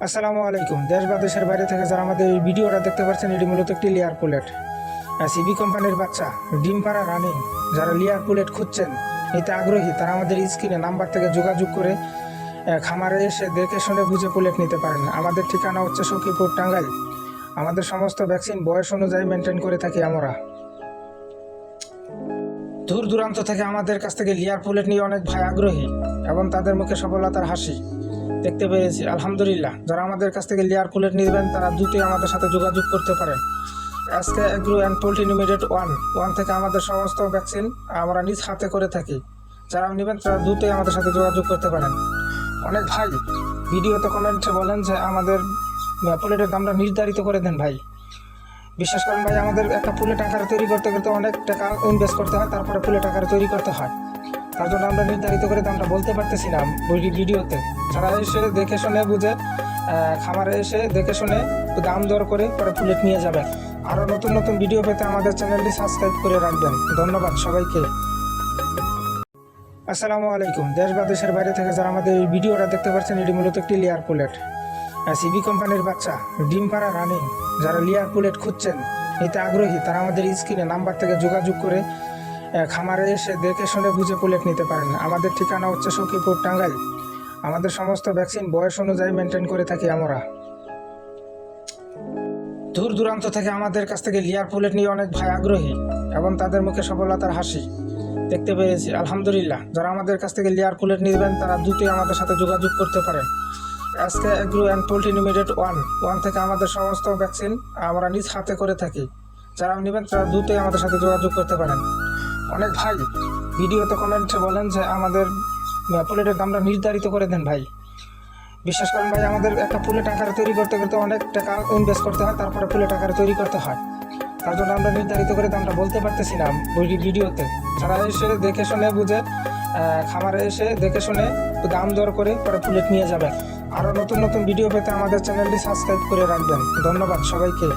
আসসালামু আলাইকুম। দেশ বা দেশের বাইরে থেকে যারা আমাদের এই ভিডিওটা দেখতে পাচ্ছেন, এটি মূলত একটি লেয়ার পুলেট। সিবি কোম্পানির বাচ্চা ডিম পাড়া রানিং যারা লেয়ার পুলেট খুঁজছেন, এতে আগ্রহী, তারা আমাদের স্ক্রিনে নাম্বার থেকে যোগাযোগ করে খামারে এসে দেখে শুনে বুঝে পুলেট নিতে পারেন। আমাদের ঠিকানা হচ্ছে সখীপুর, টাঙ্গাইল। আমাদের সমস্ত ভ্যাকসিন বয়স অনুযায়ী মেনটেন করে থাকি আমরা। দূর দূরান্ত থেকে আমাদের কাছ থেকে লেয়ার পুলেট নিয়ে অনেক ভাই আগ্রহী এবং তাদের মুখে সফলতার হাসি দেখতে পেয়েছি, আলহামদুলিল্লাহ। যারা আমাদের কাছ থেকে লেয়ার পুলেট নেবেন তারা দ্রুতই আমাদের সাথে যোগাযোগ করতে পারেন। আজকে agro and poultry limited one থেকে আমাদের সমস্ত ভ্যাকসিন আমরা নিজ হাতে করে থাকি। যারা নেবেন তারা দ্রুতই আমাদের সাথে যোগাযোগ করতে পারেন। অনেক ভাই ভিডিওতে কমেন্টে বলেন যে আমাদের পুলেটের দামটা নির্ধারিত করে দেন ভাই। বিশ্বাস করেন ভাই, আমাদের একটা পুলেট আকারে তৈরি করতে করতে অনেক টাকা ইনভেস্ট করতে হয়, তারপরে পুলেট আকারে তৈরি করতে হয়। তার জন্য আমরা নির্ধারিত করে দামটা বলতে পারতেছি না ভিডিওতে। যারা এসে দেখে শুনে বুঝে খামারে এসে দেখে শুনে দাম দর করে পরে পুলেট নিয়ে যাবে। আরও নতুন নতুন ভিডিও পেতে আমাদের চ্যানেলটি সাবস্ক্রাইব করে রাখবেন। ধন্যবাদ সবাইকে। আসসালামু আলাইকুম। দেশ বা দেশের বাইরে থেকে যারা আমাদের এই ভিডিওটা দেখতে পাচ্ছেন, এটি মূলত একটি লেয়ার পুলেট। সিবি কোম্পানির বাচ্চা ডিম পাড়া রানিং যারা লেয়ার পুলেট খুঁজছেন, এতে আগ্রহী, তারা আমাদের স্ক্রিনে নাম্বার থেকে যোগাযোগ করে খামারে এসে দেখে শুনে বুঝে পুলেট নিতে পারেন। আমাদের ঠিকানা হচ্ছে সখীপুর, টাঙ্গাইল। আমাদের সমস্ত ভ্যাকসিন বয়স অনুযায়ী মেনটেন করে থাকি আমরা। দূর দূরান্ত থেকে আমাদের কাছ থেকে লেয়ার পুলেট নিয়ে অনেক ভাই আগ্রহী এবং তাদের মুখে সফলতার হাসি দেখতে পেয়েছি, আলহামদুলিল্লাহ। যারা আমাদের কাছ থেকে লেয়ার পুলেট নেবেন তারা দ্রুতই আমাদের সাথে যোগাযোগ করতে পারেন। আজকে agro and poultry limited one থেকে আমাদের সমস্ত ভ্যাকসিন আমরা নিজ হাতে করে থাকি। যারা নেবেন তারা দ্রুতই আমাদের সাথে যোগাযোগ করতে পারেন। অনেক ভাই ভিডিওতে কমেন্টে বলেন যে আমাদের পুলেটের দামটা নির্ধারিত করে দেন ভাই। বিশ্বাস করেন ভাই, আমাদের একটা পুলেট আকারে তৈরি করতে করতে অনেক টাকা ইনভেস্ট করতে হয়, তারপরে পুলেট আকারে তৈরি করতে হয়। তার জন্য আমরা নির্ধারিত করে দামটা বলতে পারতেছি না ভিডিওতে। যারা এসে দেখে শুনে বুঝে খামারে এসে দেখে শুনে দাম দর করে পরে পুলেট নিয়ে যাবে। আরও নতুন নতুন ভিডিও পেতে আমাদের চ্যানেলটি সাবস্ক্রাইব করে রাখবেন। ধন্যবাদ সবাইকে।